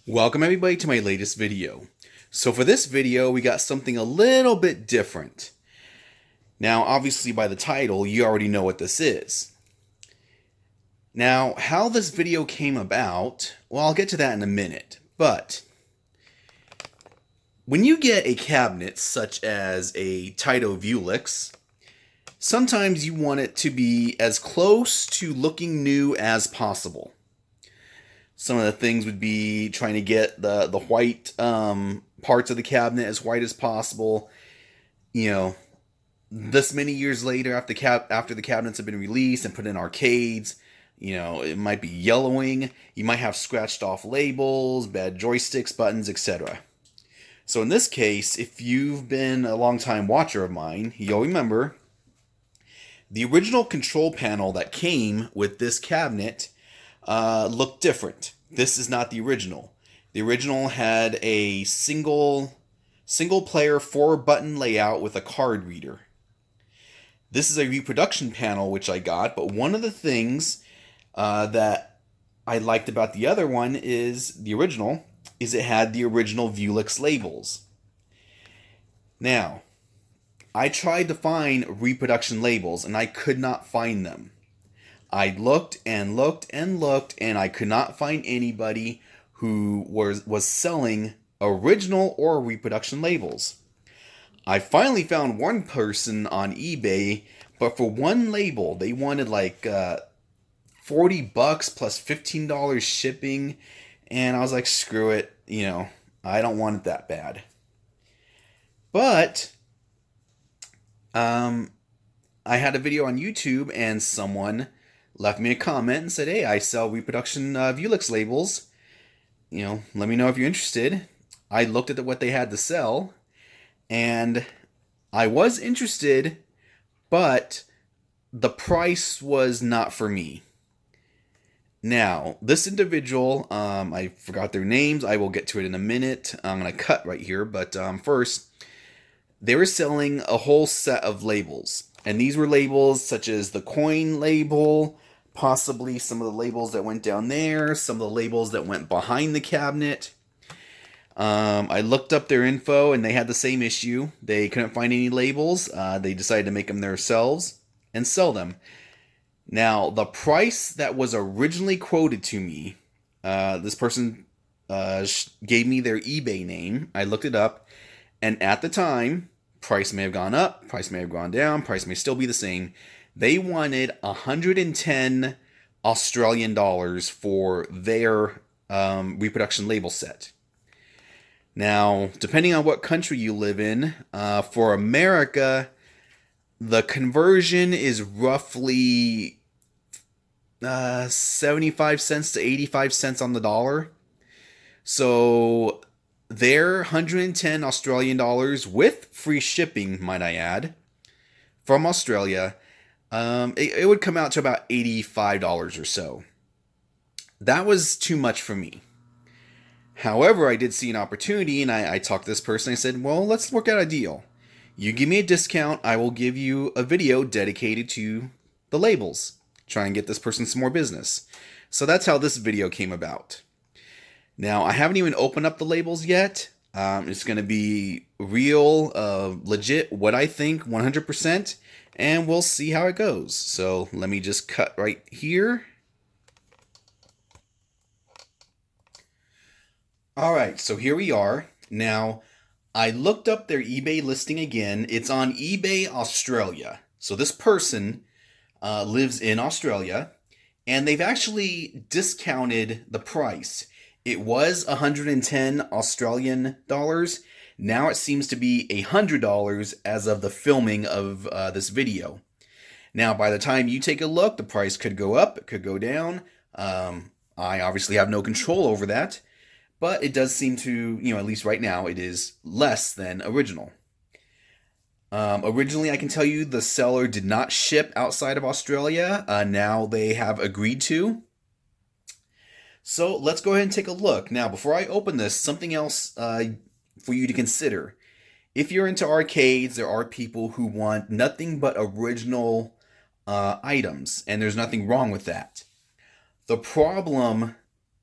Welcome everybody to my latest video. So for this video, we got something a little bit different. Now, obviously by the title, you already know what this is. Now, how this video came about, well, I'll get to that in a minute. But when you get a cabinet such as a Taito Vewlix, sometimes you want it to be as close to looking new as possible. Some of the things would be trying to get the white parts of the cabinet as white as possible. You know, this many years later, after the cabinets have been released and put in arcades, you know, it might be yellowing. You might have scratched off labels, bad joysticks, buttons, etc. So in this case, if you've been a long-time watcher of mine, you'll remember the original control panel that came with this cabinet looked different. This is not the original. The original had a single player 4-button layout with a card reader. This is a reproduction panel which I got, but one of the things that I liked about the other one is the original is it had the original Vewlix labels. Now, I tried to find reproduction labels and I could not find them. I looked and looked and looked, and I could not find anybody who was selling original or reproduction labels. I finally found one person on eBay, but for one label, they wanted like $40 plus $15 shipping, and I was like, screw it, you know, I don't want it that bad. But I had a video on YouTube, and someone left me a comment and said, hey, I sell reproduction Vewlix labels. You know, let me know if you're interested. I looked at what they had to sell, and I was interested, but the price was not for me. Now, this individual, I forgot their names. I will get to it in a minute. I'm going to cut right here, but first, they were selling a whole set of labels. And these were labels such as the coin label, possibly some of the labels that went down there, some of the labels that went behind the cabinet. I looked up their info and they had the same issue. They couldn't find any labels. They decided to make them themselves and sell them. Now, the price that was originally quoted to me, this person gave me their eBay name. I looked it up, and at the time, price may have gone up, price may have gone down, price may still be the same. They wanted 110 Australian dollars for their reproduction label set. Now, depending on what country you live in, for America, the conversion is roughly 75 cents to 85 cents on the dollar. So their 110 Australian dollars with free shipping, might I add, from Australia, it would come out to about $85 or so. That was too much for me. However, I did see an opportunity, and I talked to this person. I said, well, let's work out a deal. You give me a discount, I will give you a video dedicated to the labels. Try and get this person some more business. So that's how this video came about. Now, I haven't even opened up the labels yet. It's going to be real, legit, what I think, 100%. And we'll see how it goes. So let me just cut right here. Alright, so here we are. Now, I looked up their eBay listing again. It's on eBay Australia. So this person lives in Australia, and they've actually discounted the price. It was 110 Australian dollars. Now it seems to be $100 as of the filming of this video. Now, by the time you take a look, the price could go up, it could go down. I obviously have no control over that, but it does seem to, you know, at least right now, it is less than original. Originally, I can tell you the seller did not ship outside of Australia. Now they have agreed to. So let's go ahead and take a look. Now, before I open this, something else for you to consider. If you're into arcades, there are people who want nothing but original items, and there's nothing wrong with that. The problem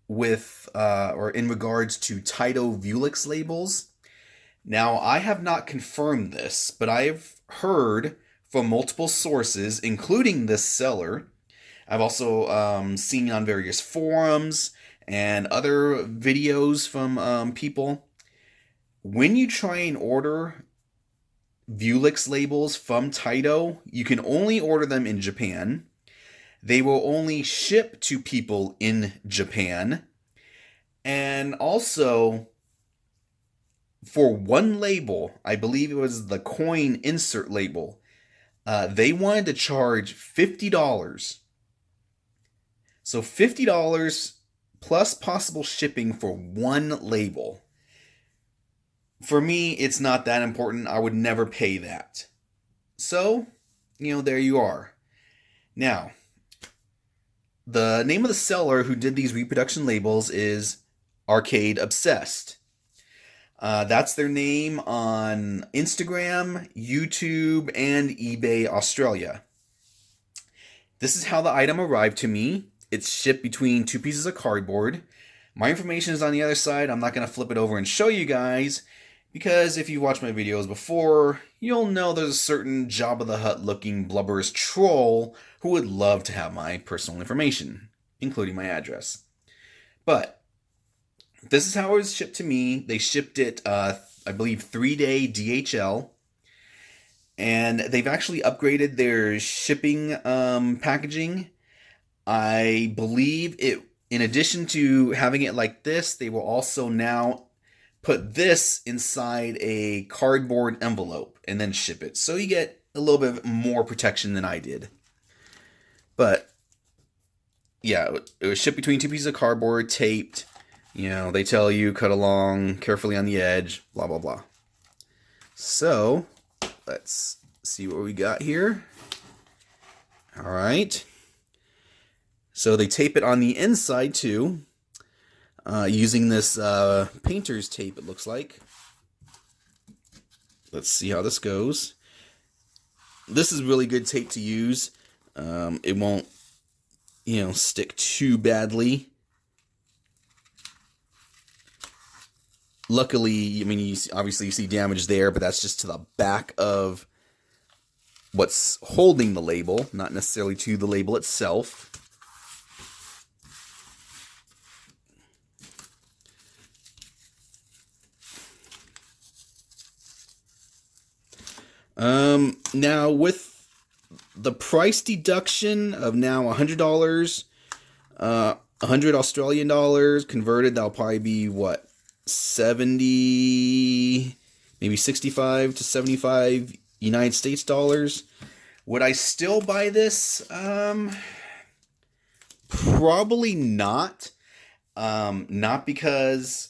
with or in regards to Taito Vewlix labels. Now, I have not confirmed this, but I've heard from multiple sources, including this seller. I've also seen on various forums and other videos from people. When you try and order Vewlix labels from Taito, you can only order them in Japan. They will only ship to people in Japan. And also, for one label, I believe it was the coin insert label, they wanted to charge $50. So $50 plus possible shipping for one label. For me, it's not that important. I would never pay that. So, there you are. Now, the name of the seller who did these reproduction labels is Arcadeobsessed. That's their name on Instagram, YouTube, and eBay Australia. This is how the item arrived to me. It's shipped between two pieces of cardboard. My information is on the other side. I'm not going to flip it over and show you guys, because if you watched my videos before, you'll know there's a certain Jabba the Hutt looking blubberous troll who would love to have my personal information, including my address. But this is how it was shipped to me. They shipped it, I believe, 3-day DHL. And they've actually upgraded their shipping packaging. I believe it, in addition to having it like this, they will also now put this inside a cardboard envelope and then ship it. So you get a little bit more protection than I did. But yeah, it was shipped between two pieces of cardboard, taped. They tell you cut along carefully on the edge, blah, blah, blah. So let's see what we got here. All right. So they tape it on the inside too, using this painter's tape, it looks like. Let's see how this goes. This is really good tape to use. It won't, stick too badly. Luckily, you see damage there, but that's just to the back of what's holding the label, not necessarily to the label itself. Now with the price deduction of now $100, 100 Australian dollars converted, that'll probably be what, 70, maybe 65 to 75 United States dollars. Would I still buy this? Probably not. Not because,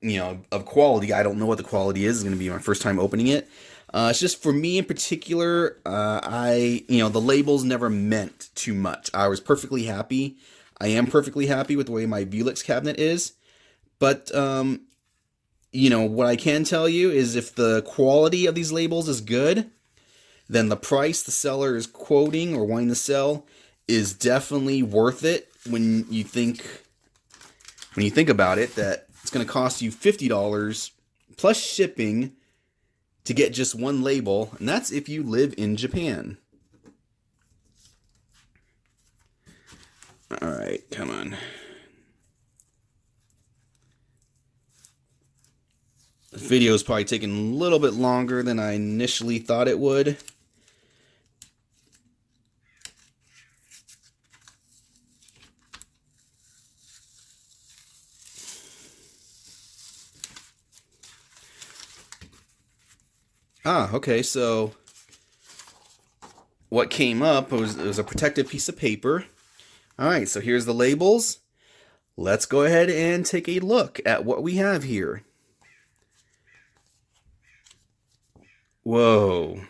of quality. I don't know what the quality is. It's going to be my first time opening it. It's just for me in particular, the labels never meant too much. I was perfectly happy. I am perfectly happy with the way my Vewlix cabinet is. But, what I can tell you is if the quality of these labels is good, then the price the seller is quoting or wanting to sell is definitely worth it when you think about it, that it's going to cost you $50 plus shipping to get just one label, and that's if you live in Japan. All right, come on. The video is probably taking a little bit longer than I initially thought it would. Okay, so what came up was a protective piece of paper. All right, so here's the labels. Let's go ahead and take a look at what we have here. Whoa.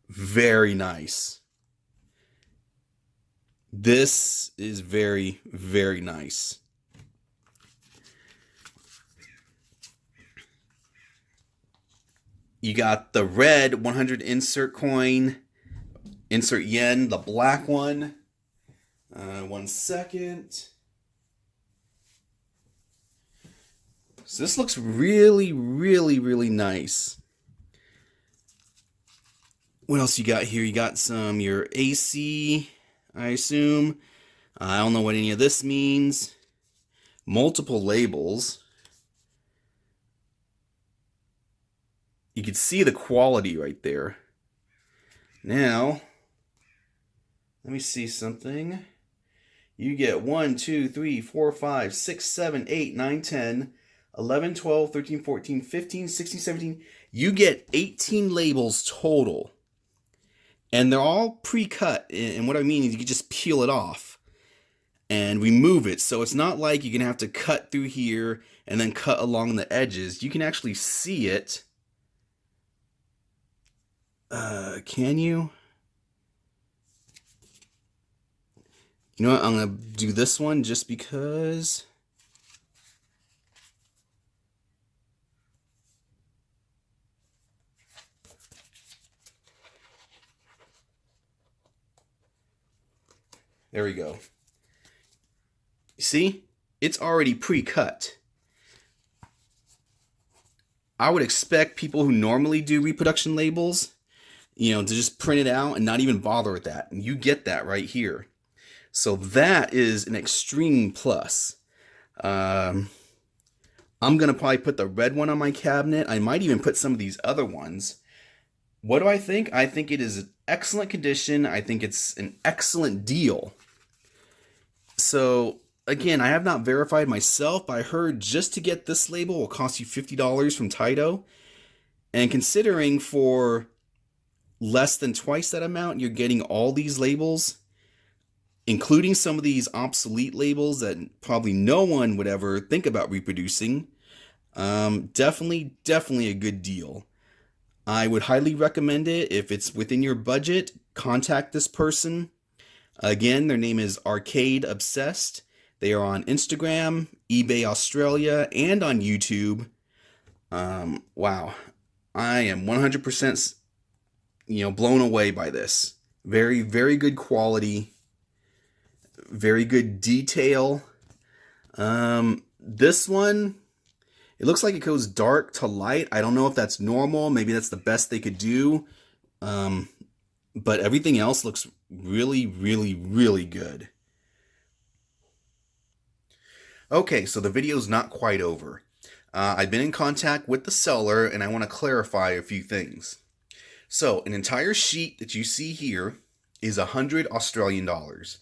Very nice. This is very, very nice. You got the red 100 insert coin, insert yen, the black one. 1 second. So this looks really, really, really nice. What else you got here? You got your AC, I assume. I don't know what any of this means. Multiple labels. You can see the quality right there. Now, let me see something. You get 1, 2, 3, 4, 5, 6, 7, 8, 9, 10, 11, 12, 13, 14, 15, 16, 17. You get 18 labels total. And they're all pre-cut. And what I mean is you can just peel it off and remove it. So it's not like you're going to have to cut through here and then cut along the edges. You can actually see it. Can you? You know what? I'm going to do this one just because. There we go. You see? It's already pre-cut. I would expect people who normally do reproduction labels, to just print it out and not even bother with that. And you get that right here. So that is an extreme plus. I'm going to probably put the red one on my cabinet. I might even put some of these other ones. What do I think? I think it is an excellent condition. I think it's an excellent deal. So, again, I have not verified myself, but I heard just to get this label will cost you $50 from Taito. And considering for less than twice that amount, you're getting all these labels, including some of these obsolete labels that probably no one would ever think about reproducing. Definitely a good deal. I would highly recommend it. If it's within your budget, contact this person. Again, their name is Arcadeobsessed. They are on Instagram, eBay Australia, and on YouTube. Wow. I am 100% blown away by this. Very, very good quality. Very good detail. This one, it looks like it goes dark to light. I don't know if that's normal. Maybe that's the best they could do. But everything else looks really, really, really good. Okay, so the video's not quite over. I've been in contact with the seller and I want to clarify a few things. So, an entire sheet that you see here is 100 Australian dollars.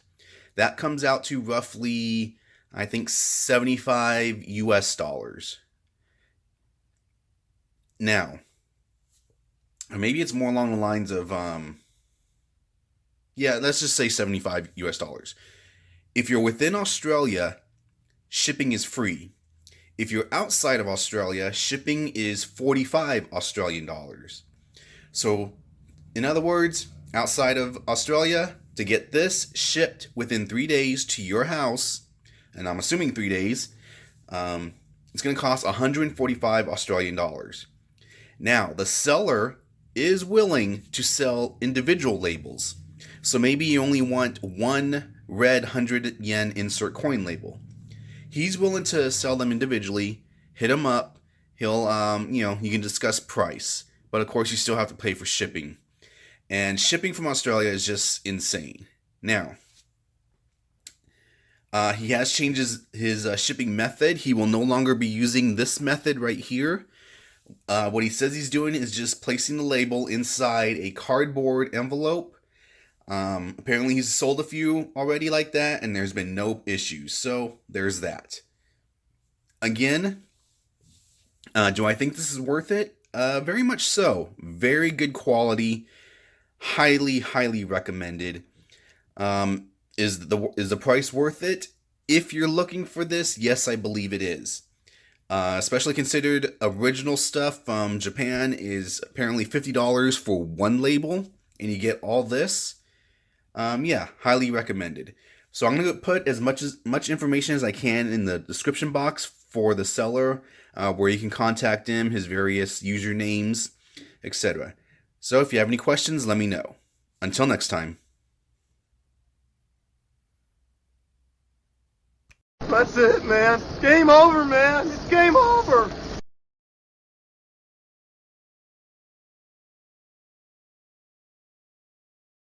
That comes out to roughly, I think, 75 US dollars. Now, maybe it's more along the lines of, let's just say 75 US dollars. If you're within Australia, shipping is free. If you're outside of Australia, shipping is 45 Australian dollars. So, in other words, outside of Australia, to get this shipped within 3 days to your house, and I'm assuming 3 days, it's going to cost 145 Australian dollars. Now, the seller is willing to sell individual labels. So maybe you only want one red 100 yen insert coin label. He's willing to sell them individually. Hit him up. He'll, you can discuss price. But of course, you still have to pay for shipping. And shipping from Australia is just insane. Now, he has changed his shipping method. He will no longer be using this method right here. What he says he's doing is just placing the label inside a cardboard envelope. Apparently he's sold a few already like that, and there's been no issues. So there's that. Again, do I think this is worth it? Very much so. Very good quality. Highly, highly recommended. Is the price worth it? If you're looking for this, yes, I believe it is. Especially considered original stuff from Japan is apparently $50 for one label, and you get all this. Highly recommended. So I'm going to put as much information as I can in the description box for the seller, where you can contact him, his various usernames, etc. So if you have any questions, let me know. Until next time. That's it, man. Game over, man. It's game over.